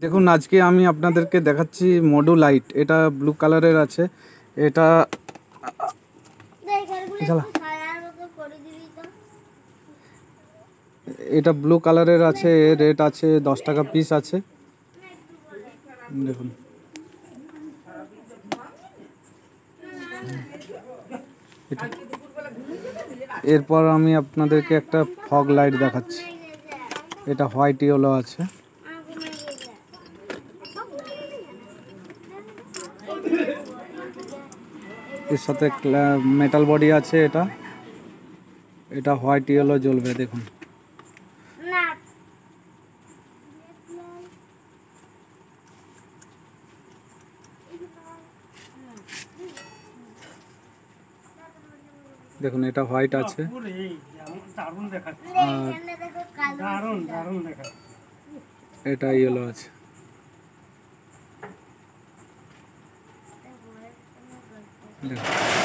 দেখুন আজকে আমি আপনাদেরকে দেখাচ্ছি মডু লাইট। এটা ব্লু কালারের আছে। এটা এটা ব্লু কালারের আছে, রেট আছে 10 টাকা পিস আছে। দেখুন এরপর আমি আপনাদেরকে একটা ফগ লাইট দেখাচ্ছি। এটা হোয়াইট ইয়েলো আছে। এর সাথে মেটাল বডি আছে। এটা হোয়াইট ইয়েলো জ্বলবে। দেখুন দেখুন এটা হোয়াইট আছে আর এটা ইয়েলো আছে। দেখুন